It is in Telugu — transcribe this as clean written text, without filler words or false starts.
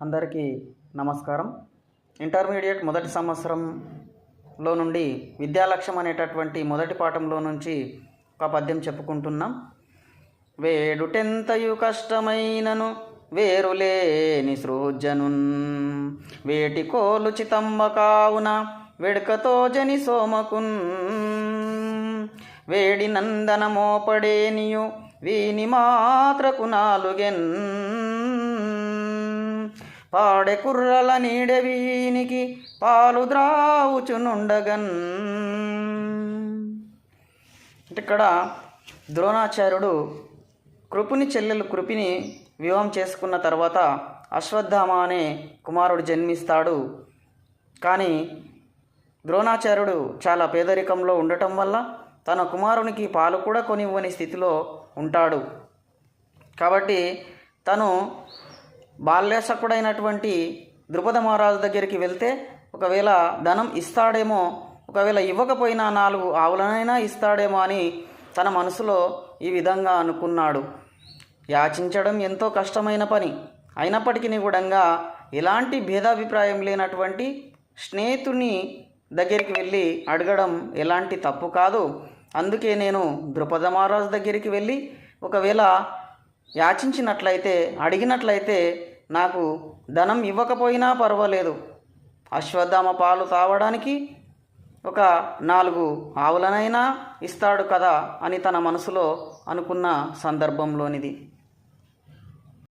అందరికీ నమస్కారం. ఇంటర్మీడియట్ మొదటి సంవత్సరంలో నుండి విద్యాలక్ష్యం అనేటటువంటి మొదటి పాఠంలో నుంచి ఒక పద్యం చెప్పుకుంటున్నాం. వేడుటెంతయు కష్టమైనను వేరులేని సృజనున్ వేటి కోలు చితంబ కావున వెడుకతో జని సోమకున్ వేడి నందన మోపడేనియు వీని మాత్రకు నాలుగెన్ పాడె కుర్రల నీడె వీనికి పాలు ద్రావుచునుండగన్. ఇక్కడ ద్రోణాచార్యుడు కృపుని చెల్లెలు కృపిని వివాహం చేసుకున్న తర్వాత అశ్వత్థామ అనే కుమారుడు జన్మిస్తాడు. కానీ ద్రోణాచార్యుడు చాలా పేదరికంలో ఉండటం వల్ల తన కుమారునికి పాలు కూడా కొనివ్వని స్థితిలో ఉంటాడు. కాబట్టి తను బాల్యసకుడైనటువంటి ద్రుపద మహారాజు దగ్గరికి వెళ్తే ఒకవేళ ధనం ఇస్తాడేమో, ఒకవేళ ఇవ్వకపోయినా 4 ఆవులనైనా ఇస్తాడేమో అని తన మనసులో ఈ విధంగా అనుకున్నాడు. యాచించడం ఎంతో కష్టమైన పని అయినప్పటికీ కూడా ఎలాంటి భేదాభిప్రాయం లేనటువంటి స్నేహితుని దగ్గరికి వెళ్ళి అడగడం ఎలాంటి తప్పు కాదు. అందుకే నేను ద్రుపద మహారాజు దగ్గరికి వెళ్ళి ఒకవేళ యాచించినట్లయితే, అడిగినట్లయితే నాకు ధనం ఇవ్వకపోయినా పర్వాలేదు, అశ్వత్థామ పాలు తాగడానికి ఒక 4 ఆవులనైనా ఇస్తాడు కదా అని తన మనసులో అనుకున్న సందర్భంలోనిది.